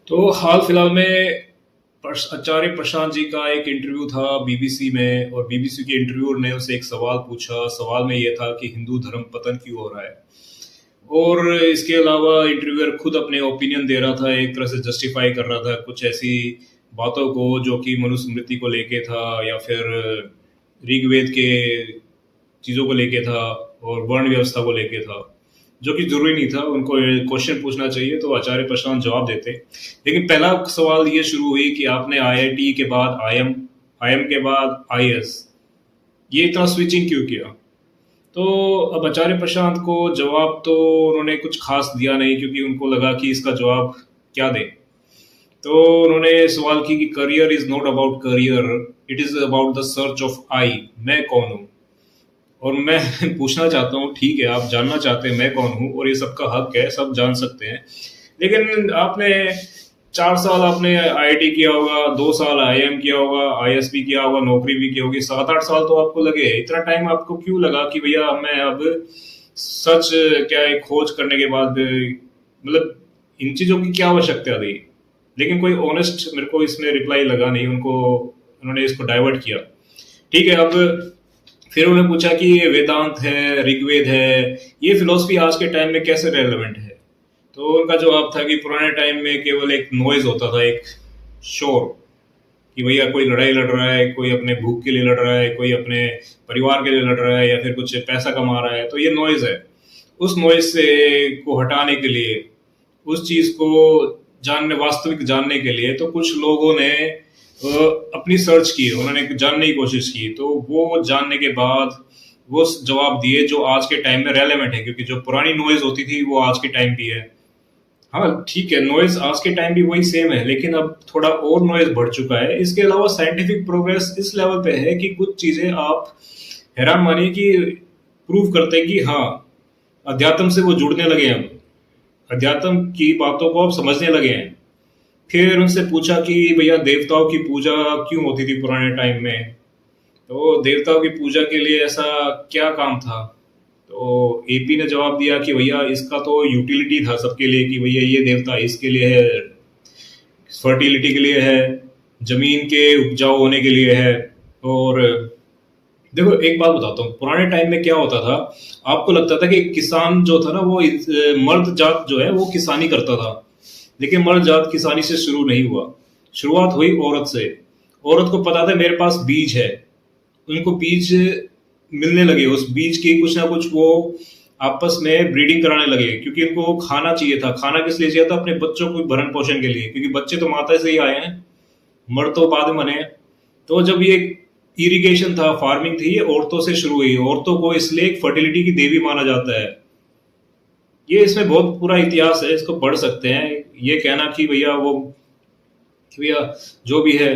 तो हाल फिलहाल में आचार्य प्रशांत जी का एक इंटरव्यू था बीबीसी में, और बीबीसी के इंटरव्यूअर ने उससे एक सवाल पूछा। सवाल में ये था कि हिंदू धर्म पतन क्यों हो रहा है। और इसके अलावा इंटरव्यूअर खुद अपने ओपिनियन दे रहा था, एक तरह से जस्टिफाई कर रहा था कुछ ऐसी बातों को जो कि मनुस्मृति को लेके था, या फिर ऋग्वेद के चीज़ों को लेके था, और वर्ण व्यवस्था को लेके था, जो कि जरूरी नहीं था। उनको क्वेश्चन पूछना चाहिए तो आचार्य प्रशांत जवाब देते। लेकिन पहला सवाल ये शुरू हुई कि आपने आईआईटी के बाद आईएम, आईएम के बाद आईएएस, ये इतना स्विचिंग क्यों किया। तो अब आचार्य प्रशांत को जवाब तो उन्होंने कुछ खास दिया नहीं, क्योंकि उनको लगा कि इसका जवाब क्या दें। तो उन्होंने सवाल की कि career is not about career, it is about the search of I, मैं कौन हूँ। और मैं पूछना चाहता हूँ, ठीक है आप जानना चाहते हैं मैं कौन हूँ, और ये सबका हक है, सब जान सकते हैं। लेकिन आपने 4 साल आपने आईआईटी किया होगा, 2 साल आईएम किया होगा, आईएएस भी किया होगा, नौकरी भी की होगी, 7-8 साल तो आपको लगे। इतना टाइम आपको क्यों लगा कि भैया मैं अब सच क्या है खोज करने के बाद, मतलब इन चीज़ों की क्या आवश्यकता थी। लेकिन कोई ऑनेस्ट मेरे को इसमें रिप्लाई लगा नहीं उनको। उन्होंने इसको डाइवर्ट किया। ठीक है, अब फिर उन्होंने पूछा कि ये वेदांत है, ऋग्वेद है, ये फिलोसफी आज के टाइम में कैसे रेलेवेंट है। तो उनका जवाब था कि पुराने टाइम में केवल एक नॉइज होता था, एक शोर, कि भैया कोई लड़ाई लड़ रहा है, कोई अपने भूख के लिए लड़ रहा है, कोई अपने परिवार के लिए लड़ रहा है, या फिर कुछ पैसा कमा रहा है, तो ये नॉइज है। उस नॉइज से को हटाने के लिए, उस चीज को जानने, वास्तविक जानने के लिए, तो कुछ लोगों ने अपनी सर्च की, उन्होंने जानने की कोशिश की, तो वो जानने के बाद वो जवाब दिए जो आज के टाइम में रेलेवेंट है, क्योंकि जो पुरानी नॉइज होती थी वो आज के टाइम भी है। हाँ ठीक है, नॉइज आज के टाइम भी वही सेम है, लेकिन अब थोड़ा और नॉइज बढ़ चुका है। इसके अलावा साइंटिफिक प्रोग्रेस इस लेवल पे है कि कुछ चीजें आप हैरान मानिए कि प्रूव करते हैं कि हाँ, अध्यात्म से वो जुड़ने लगे हैं, अब अध्यात्म की बातों को अब समझने लगे हैं। फिर उनसे पूछा कि भैया देवताओं की पूजा क्यों होती थी पुराने टाइम में, तो देवताओं की पूजा के लिए ऐसा क्या काम था। तो एपी ने जवाब दिया कि भैया इसका तो यूटिलिटी था सबके लिए, कि भैया ये देवता इसके लिए है, फर्टिलिटी के लिए है, जमीन के उपजाऊ होने के लिए है। और देखो एक बात बताता हूँ, पुराने टाइम में क्या होता था, आपको लगता था कि किसान जो था ना वो मर्द जात जो है वो किसानी करता था। लेकिन मर्द जात किसानी से शुरू नहीं हुआ, शुरुआत हुई औरत से। औरत को पता था मेरे पास बीज है, उनको बीज मिलने लगे, उस बीज की कुछ ना कुछ वो आपस में ब्रीडिंग कराने लगे, क्योंकि उनको खाना चाहिए था। खाना किस लिए चाहिए था? अपने बच्चों को भरण पोषण के लिए, क्योंकि बच्चे तो माता से ही आए हैं, मर्द तो बाद में बने हैं। तो जब ये इरिगेशन था, फार्मिंग थी, ये औरतों से शुरू हुई। औरतों को इसलिए एक फर्टिलिटी की देवी माना जाता है। ये इसमें बहुत पूरा इतिहास है, इसको पढ़ सकते हैं। ये कहना कि भैया वो, कि भैया जो भी है,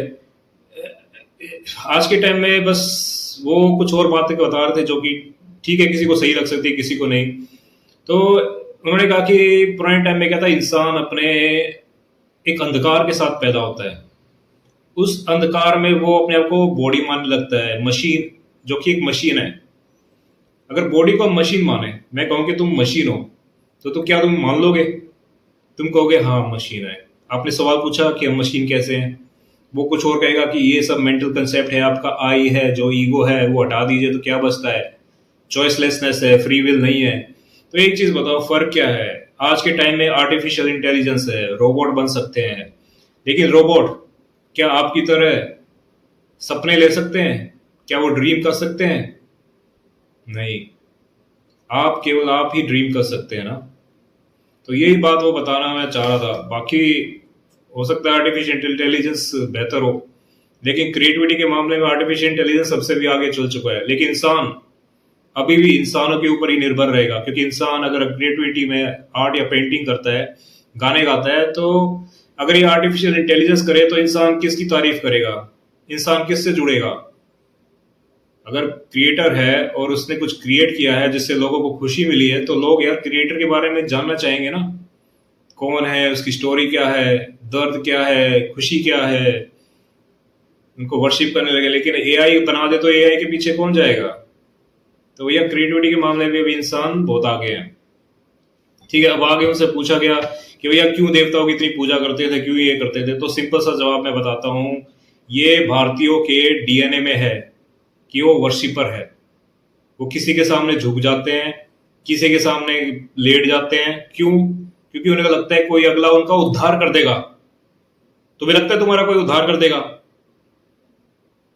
आज के टाइम में बस वो कुछ और बातें बता रहे थे जो कि ठीक है, किसी को सही लग सकती है, किसी को नहीं। तो उन्होंने कहा कि पुराने टाइम में क्या था, इंसान अपने एक अंधकार के साथ पैदा होता है। उस अंधकार में वो अपने आप को बॉडी मानने लगता है, मशीन, जो कि एक मशीन है। अगर बॉडी को हम मशीन माने, मैं कहूँ कि तुम मशीन हो, तो क्या तुम मान लोगे? तुम कहोगे हाँ मशीन है। आपने सवाल पूछा कि हम मशीन कैसे हैं, वो कुछ और कहेगा कि ये सब मेंटल कंसेप्ट है, आपका आई है, जो ईगो है वो हटा दीजिए तो क्या बचता है, चॉइसलेसनेस है, फ्री विल नहीं है। तो एक चीज बताओ, फर्क क्या है? आज के टाइम में आर्टिफिशियल इंटेलिजेंस है, रोबोट बन सकते हैं, लेकिन रोबोट क्या आपकी तरह सपने ले सकते हैं? क्या वो ड्रीम कर सकते हैं? नहीं। आप केवल आप ही ड्रीम कर सकते हैं ना। तो यही बात वो बताना मैं चाह रहा था। बाकी हो सकता है आर्टिफिशियल इंटेलिजेंस बेहतर हो, लेकिन क्रिएटिविटी के मामले में आर्टिफिशियल इंटेलिजेंस सबसे भी आगे चल चुका है। लेकिन इंसान अभी भी इंसानों के ऊपर ही निर्भर रहेगा, क्योंकि इंसान अगर क्रिएटिविटी में आर्ट या पेंटिंग करता है, गाने गाता है, तो अगर ये आर्टिफिशियल इंटेलिजेंस करे तो इंसान किसकी तारीफ करेगा, इंसान किससे जुड़ेगा? अगर क्रिएटर है और उसने कुछ क्रिएट किया है जिससे लोगों को खुशी मिली है, तो लोग यार क्रिएटर के बारे में जानना चाहेंगे ना। कौन है, उसकी स्टोरी क्या है, दर्द क्या है, खुशी क्या है, उनको वर्शिप करने लगे। लेकिन एआई बना दे तो एआई के पीछे कौन जाएगा? तो भैया क्रिएटिविटी के मामले में भी इंसान बहुत आगे है। ठीक है, अब आगे उनसे पूछा गया कि भैया क्यों देवताओं की इतनी पूजा करते थे, क्यों ये करते थे, तो सिंपल सा जवाब मैं बताता हूँ। ये भारतीयों के डीएनए में है कि वो वर्शिपर है। वो किसी के सामने झुक जाते हैं, किसी के सामने लेट जाते हैं। क्यों? क्योंकि उन्हें लगता है कोई अगला उनका उद्धार कर देगा। तुम्हें लगता है तुम्हारा कोई उद्धार कर देगा?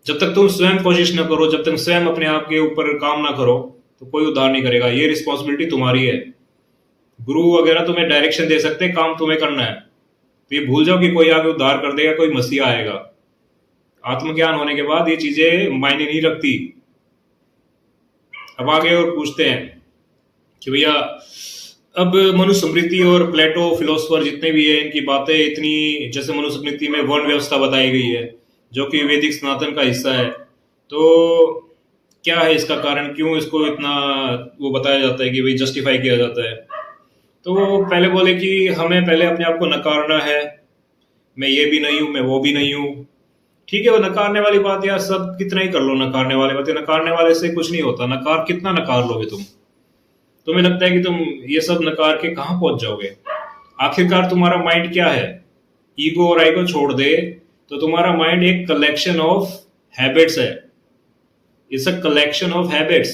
जब तक तुम स्वयं कोशिश न करो, जब तक स्वयं अपने आप के ऊपर काम ना करो, तो कोई उद्धार नहीं करेगा। ये रिस्पॉन्सिबिलिटी तुम्हारी है। गुरु वगैरह तुम्हें डायरेक्शन दे सकते हैं, काम तुम्हें करना है। तो ये भूल जाओ कि कोई आगे उद्धार कर देगा, कोई मसीहा आएगा। आत्मज्ञान होने के बाद ये चीजें मायने नहीं रखती। अब आगे और पूछते हैं कि भैया अब मनुस्मृति और प्लेटो फिलोसफर जितने भी है, इनकी बातें इतनी, जैसे मनुस्मृति में वर्ण व्यवस्था बताई गई है जो कि वैदिक सनातन का हिस्सा है, तो क्या है इसका कारण? क्यों इसको इतना वो बताया जाता है कि भाई जस्टिफाई किया जाता है? तो वो पहले बोले कि हमें पहले अपने आप को नकारना है, मैं ये भी नहीं हूं, मैं वो भी नहीं हूं। ठीक है, वो नकारने वाली बात यार सब कितना ही कर लो, नकारने वाली बातें, नकारने वाले से कुछ नहीं होता। नकार कितना नकार लोगे तुम? तुम्हें लगता है कि तुम ये सब नकार के कहां पहुंच जाओगे? आखिरकार तुम्हारा माइंड क्या है? ईगो और आईगो छोड़ दे तो तुम्हारा माइंड एक कलेक्शन ऑफ हैबिट्स है। It's a collection of habits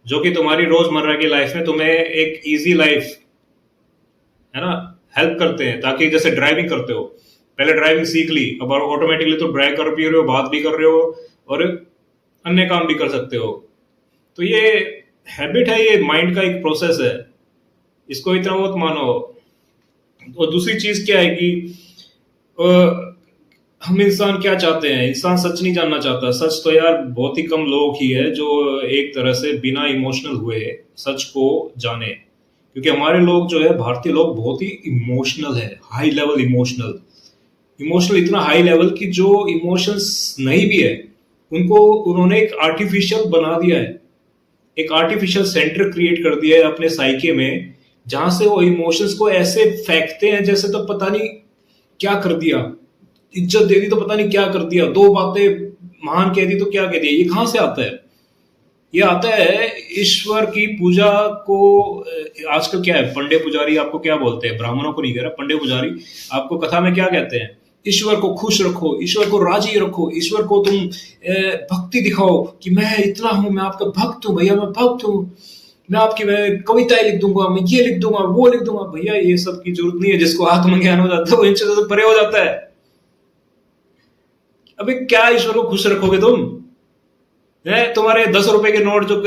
जो कि तुम्हारी रोजमर्रा की लाइफ में तुम्हें एक इजी लाइफ, है ना, हेल्प करते हैं। ताकि जैसे ड्राइविंग करते हो, पहले ड्राइविंग सीख ली, अब ऑटोमेटिकली तो ड्राइव कर भी रहे हो, बात भी कर रहे हो और अन्य काम भी कर सकते हो। तो ये हैबिट है, ये माइंड का एक प्रोसेस है, इसको इतना मत मानो। और दूसरी चीज क्या है कि हम इंसान क्या चाहते हैं? इंसान सच नहीं जानना चाहता। सच तो यार बहुत ही कम लोग ही है जो एक तरह से बिना इमोशनल हुए सच को जाने। क्योंकि हमारे लोग जो है, भारतीय लोग बहुत ही इमोशनल है, हाई लेवल इमोशनल इतना हाई लेवल कि जो इमोशंस नहीं भी है उनको उन्होंने एक आर्टिफिशियल बना दिया है, एक आर्टिफिशियल सेंटर क्रिएट कर दिया है अपने साइके में, जहां से वो इमोशंस को ऐसे फेंकते हैं जैसे तो पता नहीं क्या कर दिया, इज्जत दे दी तो पता नहीं क्या कर दिया, दो बातें महान कह दी तो क्या कह दिया। ये कहां से आता है? ये आता है ईश्वर की पूजा को। आजकल क्या है, पंडे पुजारी आपको क्या बोलते हैं? ब्राह्मणों को नहीं कह रहा, पंडे पुजारी आपको कथा में क्या कहते हैं? ईश्वर को खुश रखो, ईश्वर को राजी रखो, ईश्वर को तुम भक्ति दिखाओ कि मैं इतना हूं, मैं आपका भक्त हूं भैया, मैं भक्त हूं, मैं आपकी मैं कविताएं लिख दूंगा, मैं ये लिख दूंगा, वो लिख दूंगा। भैया ये सब की जरूरत नहीं है। जिसको आत्मज्ञान हो जाता है वो इन चीजों से परे हो जाता है। अबे क्या ईश्वर को खुश रखोगे तुम? है तुम्हारे 10 रुपए के नोट जो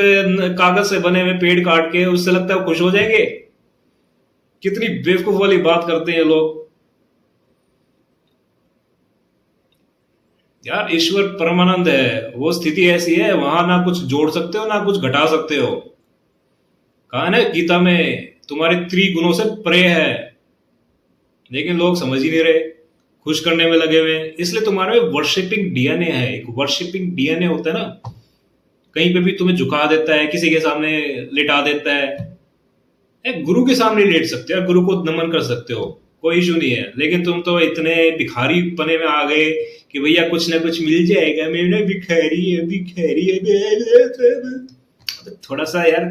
कागज से बने हुए पेड़ काट के, उससे लगता है वो खुश हो जाएंगे? कितनी बेवकूफ वाली बात करते हैं लोग यार। ईश्वर परमानंद है, वो स्थिति ऐसी है, वहां ना कुछ जोड़ सकते हो ना कुछ घटा सकते हो। कहा ना गीता में, तुम्हारे त्रिगुणों से परे है। लेकिन लोग समझ ही नहीं रहे, खुश करने में लगे हुए। इसलिए तुम्हारे में वर्शिपिंग डीएनए है। एक वर्शिपिंग डीएनए होता है ना, कहीं पे भी तुम्हें झुका देता है, किसी के सामने लिटा देता है। गुरु के सामने लेट सकते हो, गुरु को नमन कर सकते हो, कोई इशू नहीं है। लेकिन तुम तो इतने भिखारी पने में आ गए कि भैया कुछ ना कुछ मिल जाएगा, मेरे भिखारी है भिखारी है। थोड़ा सा यार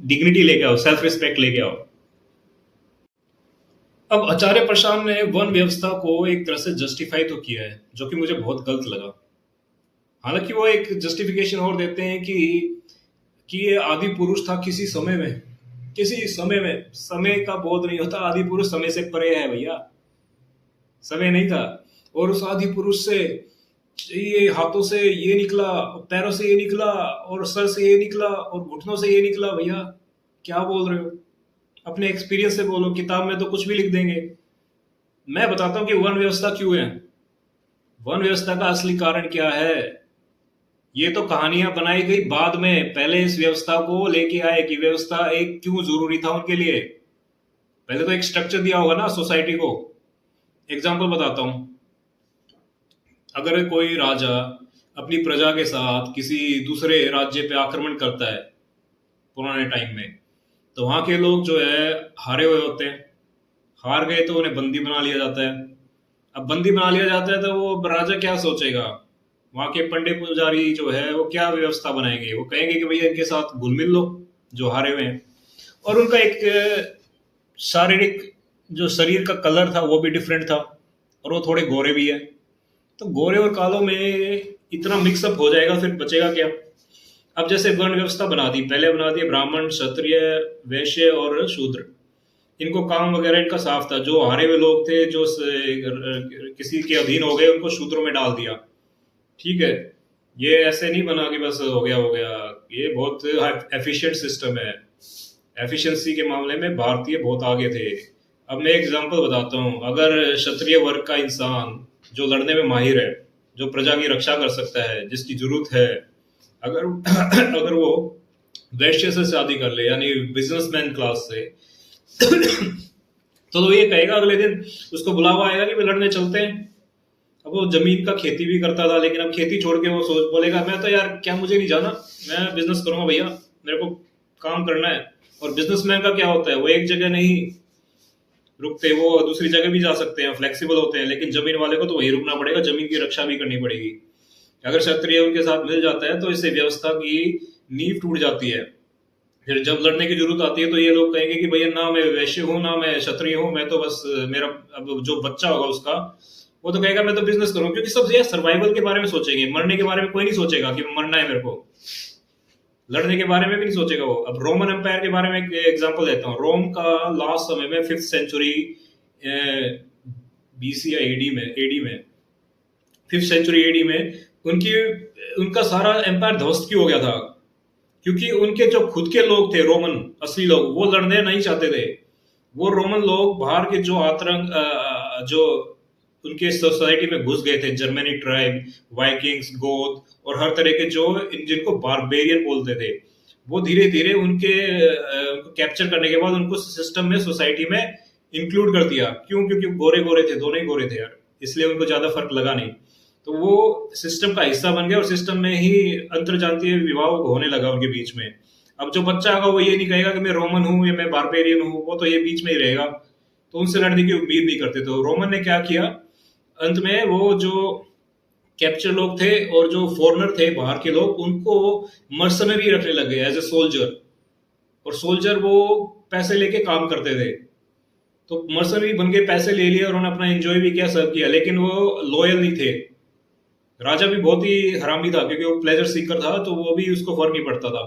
डिग्निटी लेके आओ, सेल्फ रिस्पेक्ट लेके आओ। अब आचार्य प्रशांत ने वन व्यवस्था को एक तरह से जस्टिफाई तो किया है, जो कि मुझे बहुत गलत लगा। हालांकि वो एक जस्टिफिकेशन और देते हैं कि ये आदि पुरुष था किसी समय में, समय का बोध नहीं होता। आदि पुरुष समय से परे है भैया, समय नहीं था। और उस आदि पुरुष से ये हाथों से ये निकला, पैरों से ये निकला, और सर से ये निकला, और घुटनों से ये निकला। भैया क्या बोल रहे हो? अपने एक्सपीरियंस से बोलो, किताब में तो कुछ भी लिख देंगे। मैं बताता हूं कि वन व्यवस्था क्यों है। वन व्यवस्था का असली कारण क्या है? ये तो कहानियां बनाई गई बाद में, पहले इस व्यवस्था को लेके आए कि व्यवस्था एक क्यों जरूरी था उनके लिए। पहले तो एक स्ट्रक्चर दिया होगा ना सोसाइटी को। एग्जाम्पल बताता हूं, अगर कोई राजा अपनी प्रजा के साथ किसी दूसरे राज्य पे आक्रमण करता है पुराने टाइम में, तो वहां के लोग जो है हारे हुए होते हैं, हार गए तो उन्हें बंदी बना लिया जाता है। अब बंदी बना लिया जाता है तो वो राजा क्या सोचेगा? वहां के पंडित पुजारी जो है वो क्या व्यवस्था बनाएंगे? वो कहेंगे कि भैया इनके साथ घुल मिल लो जो हारे हुए हैं। और उनका एक शारीरिक जो शरीर का कलर था वो भी डिफरेंट था, और वो थोड़े गोरे भी है। तो गोरे और कालों में इतना मिक्सअप हो जाएगा, फिर बचेगा क्या? अब जैसे वर्ण व्यवस्था बना दी, पहले बना दी ब्राह्मण, क्षत्रिय, वैश्य और शूद्र। इनको काम वगैरह इनका साफ था। जो हारे हुए लोग थे, जो किसी के अधीन हो गए, उनको शूद्रों में डाल दिया। ठीक है, ये ऐसे नहीं बना कि बस हो गया हो गया। ये बहुत एफिशिएंट सिस्टम है। एफिशिएंसी के मामले में भारतीय बहुत आगे थे। अब मैं एग्जांपल बताता हूँ। अगर क्षत्रिय वर्ग का इंसान जो लड़ने में माहिर है, जो प्रजा की रक्षा कर सकता है, जिसकी जरूरत है, अगर अगर वो वैश्य से शादी कर ले, यानी बिजनेसमैन क्लास से, तो ये कहेगा अगले दिन, उसको बुलावा आएगा कि वे लड़ने चलते हैं। अब वो जमीन का खेती भी करता था, लेकिन अब खेती छोड़ के वो सोच बोलेगा मैं तो यार क्या, मुझे नहीं जाना, मैं बिजनेस करूंगा भैया, मेरे को काम करना है। और बिजनेसमैन का क्या होता है, वो एक जगह नहीं रुकते, वो दूसरी जगह भी जा सकते हैं, फ्लेक्सिबल होते हैं। लेकिन जमीन वाले को तो वहीं रुकना पड़ेगा, जमीन की रक्षा भी करनी पड़ेगी। अगर क्षत्रिय उनके साथ मिल जाता है तो इससे व्यवस्था की नींव टूट जाती है। फिर जब लड़ने की जरूरत आती है तो ये लोग कहेंगे कि भैया ना मैं वैश्य हूँ ना मैं क्षत्रिय हूँ, मैं तो बस मेरा अब जो बच्चा होगा उसका, वो तो कहेगा मैं तो बिजनेस करूँ। क्योंकि सब ये सर्वाइवल के बारे में सोचेंगे, मरने के बारे में कोई नहीं सोचेगा कि मरना है मेरे को। लड़ने के बारे में भी नहीं सोचेगा वो। अब रोमन एम्पायर के बारे में एक एग्जांपल देता हूँ। रोम का लास्ट समय में 5th सेंचुरी बीसी या एडी में 5th सेंचुरी एडी में उनकी उनका सारा एम्पायर ध्वस्त क्यों हो गया था? क्योंकि उनके जो खुद के लोग थे, रोमन असली लोग, वो लड़ने नहीं चाहते थे। वो रोमन लोग बाहर के जो आतंक जो उनके सोसाइटी में घुस गए थे, जर्मनी ट्राइब, वाइकिंग्स, गोथ और हर तरह के जो जिनको बारबेरियन बोलते थे, वो धीरे धीरे उनको कैप्चर करने के बाद उनको सिस्टम में, सोसाइटी में इंक्लूड कर दिया। क्यों? क्योंकि गोरे गोरे थे, दोनों ही गोरे थे यार, इसलिए उनको ज्यादा फर्क लगा नहीं। तो वो सिस्टम का हिस्सा बन गया और सिस्टम में ही अंतरजातीय विवाह होने लगा उनके बीच में। अब जो बच्चा होगा वो ये नहीं कहेगा कि मैं रोमन हूँ या मैं बारबेरियन हूँ, वो तो ये बीच में ही रहेगा। तो उनसे लड़ने की उम्मीद नहीं करते। तो रोमन ने क्या किया, अंत में वो जो कैप्चर लोग थे और जो फॉरनर थे, बाहर के लोग, उनको मर्सनरी रखने लगे एज ए सोल्जर। और सोल्जर वो पैसे लेके काम करते थे। तो मर्सनरी बन के पैसे ले लिए और उन्होंने अपना एंजॉय भी किया, सब किया, लेकिन वो लॉयल नहीं थे। राजा भी बहुत ही हरामी था, क्योंकि वो प्लेजर सीकर था, तो वो भी उसको फर्क नहीं पड़ता था।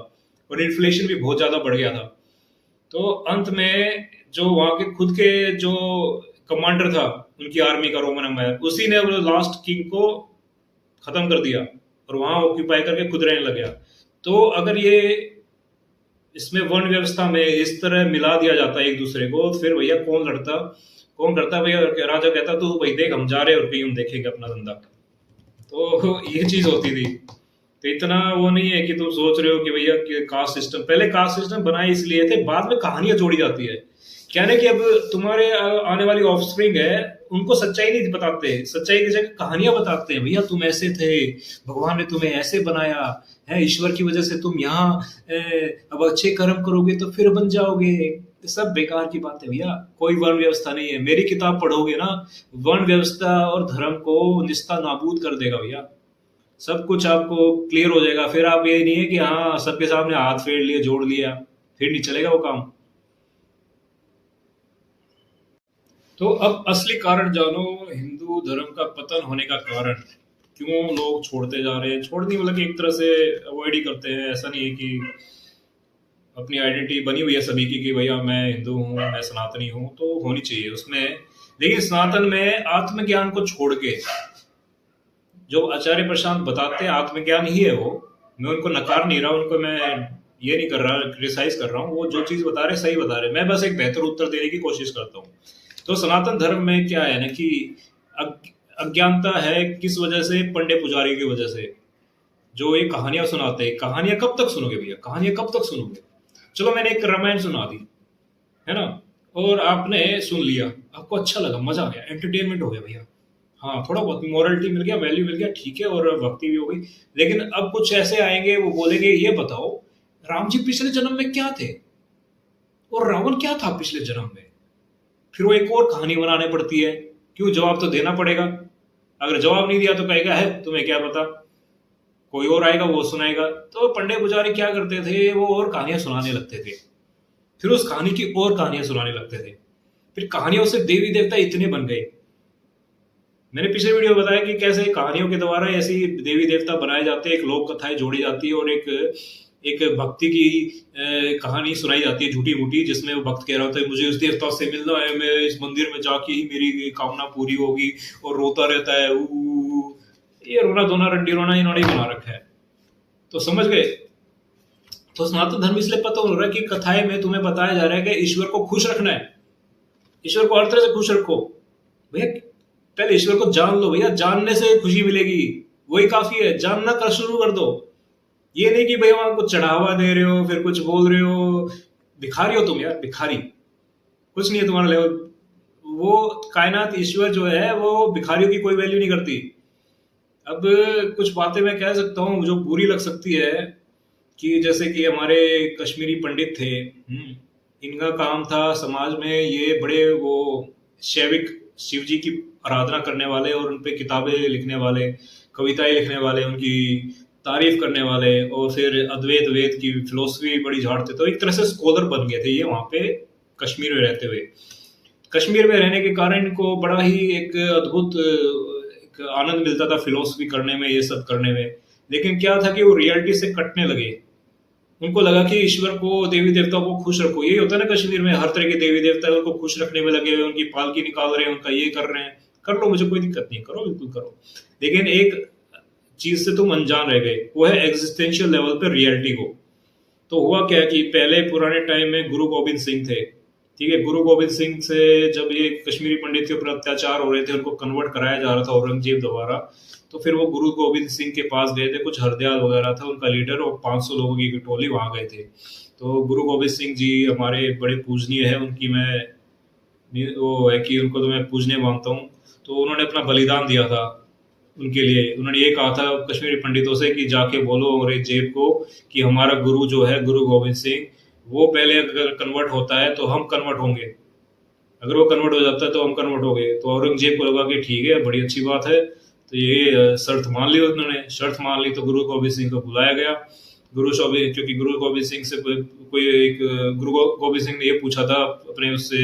और इन्फ्लेशन भी बहुत ज्यादा बढ़ गया था। तो अंत में जो वहां के खुद के जो कमांडर था उनकी आर्मी का, रोमन एम्पायर, उसी ने लास्ट किंग को खत्म कर दिया और वहां ऑक्यूपाई करके खुद रहने लग गया। तो अगर ये इसमें वर्ण व्यवस्था में इस तरह मिला दिया जाता है एक दूसरे को, फिर भैया कौन लड़ता, कौन करता भैया? राजा कहता तू भाई देख, हम जा रहे हैं और कहीं हम देखेंगे अपना धंधा। तो ये चीज होती थी। तो इतना वो नहीं है कि तुम सोच रहे हो कि भैया कास्ट सिस्टम, पहले कास्ट सिस्टम बनाए इसलिए थे, बाद में कहानियां जोड़ी जाती है। कहने कि अब तुम्हारे आने वाली ऑफस्प्रिंग है, उनको सच्चाई नहीं बताते, सच्चाई की जगह कहानियां बताते हैं। भैया तुम ऐसे थे, भगवान ने तुम्हें ऐसे बनाया है, ईश्वर की वजह से तुम यहाँ अब अच्छे कर्म करोगे तो फिर बन जाओगे। ये सब बेकार की बात है भैया, कोई वर्ण व्यवस्था नहीं है। मेरी किताब पढ़ोगे ना, वर्ण व्यवस्था और धर्म को निस्ता नाबूद कर देगा भैया। सब कुछ आपको क्लियर हो जाएगा। फिर आप ये नहीं है कि हाँ सबके सामने हाथ फेर लिए, जोड़ लिया, फिर नहीं चलेगा वो काम। तो अब असली कारण जानो, हिंदू धर्म का पतन होने का कारण। क्यों लोग छोड़ते जा रहे हैं? छोड़ने मतलब कि एक तरह से अवॉइड ही करते हैं। ऐसा नहीं है कि अपनी आइडेंटिटी बनी हुई है सभी की कि भैया मैं हिंदू हूँ, मैं सनातनी हूँ, तो होनी चाहिए उसमें। लेकिन सनातन में आत्मज्ञान को छोड़ के, जो आचार्य प्रशांत बताते हैं आत्मज्ञान ही है वो। मैं उनको नकार नहीं रहा, उनको मैं ये नहीं कर रहा, क्रिटिसाइज कर रहा हूँ। वो जो चीज बता रहे सही बता रहे, मैं बस एक बेहतर उत्तर देने की कोशिश करता हूँ। तो सनातन धर्म में क्या है ना कि अज्ञानता है। किस वजह से? पंडे पुजारी की वजह से, जो ये कहानियां सुनाते हैं। कहानियां कब तक सुनोगे भैया? कहानियां कब तक सुनोगे? चलो मैंने एक रामायण सुना दी, है ना, और आपने सुन लिया, आपको अच्छा लगा, मजा आ गया, एंटरटेनमेंट हो गया भैया, हाँ थोड़ा बहुत मॉरलिटी मिल गया, वैल्यू मिल गया, ठीक है, और भक्ति भी हो गई। लेकिन अब कुछ ऐसे आएंगे, वो बोलेंगे ये बताओ राम जी पिछले जन्म में क्या थे और रावण क्या था पिछले जन्म में। फिर वो एक और कहानी बनाने पड़ती है। क्यों? जवाब तो देना पड़ेगा। अगर जवाब नहीं दिया तो कहेगा है तुम्हें क्या पता, कोई और आएगा वो सुनाएगा। तो पंडे पुजारी क्या करते थे, वो और कहानियां सुनाने लगते थे। फिर उस कहानी की और कहानियां सुनाने लगते थे। फिर कहानियों से देवी देवता इतने बन गए। मैंने पिछले वीडियो में बताया कि कैसे कहानियों के द्वारा ऐसी देवी देवता बनाए जाते हैं, एक लोक कथाएं जोड़ी जाती है और एक एक भक्ति की कहानी सुनाई जाती है झूठी मूठी, जिसमें वो भक्त कह रहा होता है मुझे इस देवता से मिलना है, मैं इस मंदिर में जाके ही मेरी कामना पूरी होगी, और रोता रहता है ये रोना धोना रंडी रोना इन्होंने ही बना रखा है। तो समझ गए। तो सनातन धर्म इसलिए पता हो रहा है कि कथाएं में तुम्हें बताया जा रहा है कि ईश्वर को खुश रखना है, ईश्वर को हर तरह से खुश रखो। भैया पहले ईश्वर को जान लो, भैया जानने से खुशी मिलेगी, वही काफी है। जानना कर शुरू कर दो, ये नहीं कि भैया वहां कुछ चढ़ावा दे रहे हो फिर कुछ बोल रहे हो। भिखारी हो तुम यार, भिखारी, कुछ नहीं है तुम्हारा लेवल। वो कायनात ईश्वर जो है वो भिखारियों की कोई वैल्यू नहीं करती। अब कुछ बातें मैं कह सकता हूँ जो बुरी लग सकती है, कि जैसे कि हमारे कश्मीरी पंडित थे, इनका काम था समाज में ये बड़े वो शैविक शिव जी की आराधना करने वाले और उन पे किताबें लिखने वाले, कविताएं लिखने वाले, उनकी तारीफ करने वाले, और फिर अद्वैत वेद की फिलोसफी बड़ी झाड़ते। तो एक तरह से स्कॉलर बन गए थे ये वहां पे कश्मीर में रहते हुए। कश्मीर में रहने के कारण इनको बड़ा ही एक अद्भुत एक आनंद मिलता था फिलोसफी करने में, ये सब करने में। लेकिन क्या था कि वो रियलिटी से कटने लगे। उनको लगा कि ईश्वर को, देवी देवताओं को खुश रखो। यही होता है ना कश्मीर में, हर तरह के देवी देवता है उनको खुश रखने में लगे हुए, उनकी पालकी निकाल रहे हैं, उनका ये कर रहे हैं। कर लो, मुझे कोई दिक्कत नहीं, करो बिल्कुल करो। लेकिन एक चीज से तुम अनजान रह गए, वो है एग्जिस्टेंशियल लेवल पे रियलिटी को। तो हुआ क्या कि पहले पुराने टाइम में गुरु गोविंद सिंह थे, ठीक है। गुरु गोविंद सिंह से जब ये कश्मीरी पंडित के ऊपर अत्याचार हो रहे थे, उनको कन्वर्ट कराया जा रहा था औरंगजेब द्वारा, तो फिर वो गुरु गोविंद सिंह के पास गए थे। कुछ हरदयाल वगैरह था उनका लीडर, और 500 लोगों की टोली वहां गए थे। तो गुरु गोविंद सिंह जी हमारे बड़े पूजनीय है, उनकी मैं वो है कि उनको तो मैं पूजनीय मानता हूँ। तो उन्होंने अपना बलिदान दिया था उनके लिए। उन्होंने ये कहा था कश्मीरी पंडितों से कि जाके बोलो औरंगजेब को कि हमारा गुरु जो है गुरु गोविंद सिंह, वो पहले अगर कन्वर्ट होता है तो हम कन्वर्ट होंगे, अगर वो कन्वर्ट हो जाता है तो हम कन्वर्ट हो गए। तो औरंगजेब को लगा कि ठीक है, बड़ी अच्छी बात है। तो ये शर्त मान ली उन्होंने, शर्त मान ली। तो गुरु गोविंद सिंह को बुलाया गया। क्योंकि गुरु गोविंद सिंह से कोई एक गुरु गोविंद सिंह ने ये पूछा था अपने उससे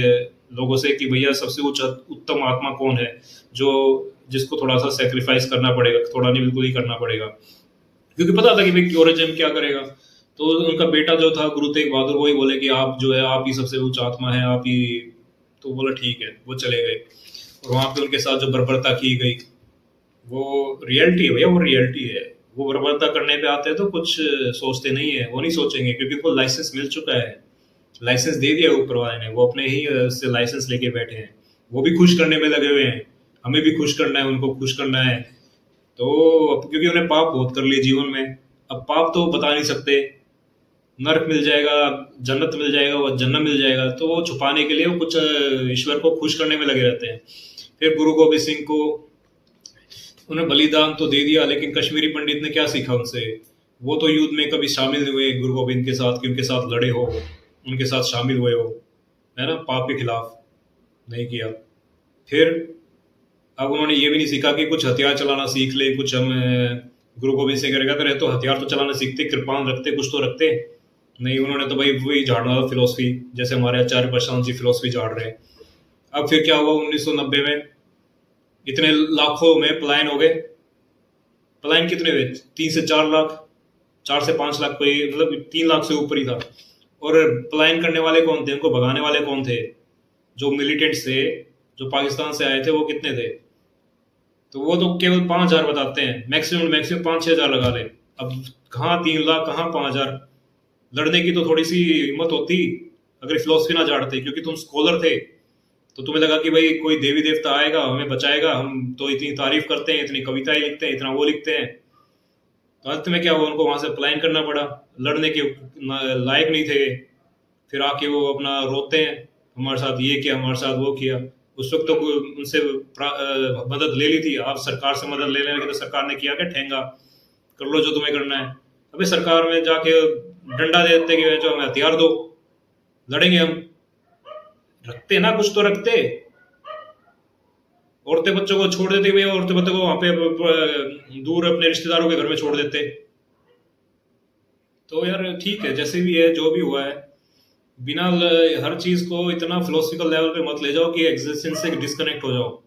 लोगों से कि भैया सबसे उत्तम आत्मा कौन है, जो जिसको थोड़ा सा सेक्रीफाइस करना पड़ेगा, थोड़ा नहीं बिल्कुल ही करना पड़ेगा, क्योंकि पता था कि भाई औरंगजेब क्या करेगा। तो उनका बेटा जो था गुरु तेग बहादुर, वही बोले कि आप जो है आप ही सबसे उच्च आत्मा है, आप ही। तो बोला ठीक है, वो चले गए। और वहां पे उनके साथ जो बर्बरता की गई वो रियलिटी है भैया, वो रियलिटी है। वो बर्बरता करने पे आते हैं तो कुछ सोचते नहीं है, वो नहीं सोचेंगे, क्योंकि उनको लाइसेंस मिल चुका है, लाइसेंस दे दिया ऊपर वाले ने, वो अपने ही से लाइसेंस लेके बैठे हैं। वो भी खुश करने में लगे हुए हैं, हमें भी खुश करना है, उनको खुश करना है। तो क्योंकि उन्हें पाप बहुत कर लिए जीवन में, अब पाप तो बता नहीं सकते, नर्क मिल जाएगा, जन्नत मिल जाएगा, वो जन्नत मिल जाएगा, तो वो छुपाने के लिए वो कुछ ईश्वर को खुश करने में लगे रहते हैं। फिर गुरु गोविंद सिंह को उन्हें बलिदान तो दे दिया, लेकिन कश्मीरी पंडित ने क्या सीखा उनसे? वो तो युद्ध में कभी शामिल हुए गुरु गोविंद के साथ, कि उनके साथ लड़े हो, उनके साथ शामिल हुए हो, है ना, पाप के खिलाफ नहीं किया। फिर अब उन्होंने ये भी नहीं सीखा कि कुछ हथियार चलाना सीख ले, कुछ हम गुरु गोविंद सिंह करेगा तो रहे तो हथियार तो चलाना सीखते, कृपान रखते, कुछ तो रखते नहीं। उन्होंने तो भाई वही झाड़ना था फिलोसफी, जैसे हमारे आचार्य प्रशांत जी फिलोसफी झाड़ रहे हैं। अब फिर क्या हुआ 1990 में, इतने लाखों में पलायन हो गए। पलायन कितने हुए? 3 से 4 लाख, 4 से 5 लाख, कोई मतलब 3 लाख से ऊपर ही था। और पलायन करने वाले कौन थे, उनको भगाने वाले कौन थे? जो मिलिटेंट्स थे, जो पाकिस्तान से आए थे, वो कितने थे? तो वो तो केवल 5,000 बताते हैं, मैक्सिमम 5-6 हजार लगा ले। अब कहाँ 3 लाख, कहाँ 5,000? लड़ने की तो थोड़ी सी हिम्मत होती अगर फिलोसफी ना झाड़ते, क्योंकि तुम स्कॉलर थे, तो तुम्हें लगा कि भाई कोई देवी देवता आएगा हमें बचाएगा, हम तो इतनी तारीफ करते हैं, इतनी कविताएं लिखते हैं, इतना वो लिखते हैं। तो अंत में क्या हुआ, उनको वहां से पलायन करना पड़ा, लड़ने के लायक नहीं थे। फिर आके वो अपना रोते हैं, हमारे साथ ये किया, हमारे साथ वो किया। उस वक्त तो उनसे मदद ले ली थी, आप सरकार से मदद ले लेने की, तो सरकार ने किया क्या, ठेंगा कर लो जो तुम्हें करना है। अभी सरकार में जाके डंडा दे देते कि जो हमें हथियार दो, लड़ेंगे हम। रखते ना, कुछ तो रखते। औरतें बच्चों को छोड़ देते भैया, औरतें बच्चों को वहां पे दूर अपने रिश्तेदारों के घर में छोड़ देते। तो यार ठीक है, जैसे भी है, जो भी हुआ है, हर चीज को इतना फिलोसफिकल लेवल पे मत ले जाओ कि एग्जिस्टेंस से डिस्कनेक्ट हो जाओ।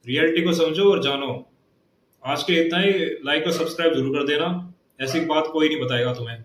रियलिटी को समझो और जानो। आज के लिए इतना ही। लाइक और सब्सक्राइब जरूर कर देना। ऐसी बात कोई नहीं बताएगा तुम्हें।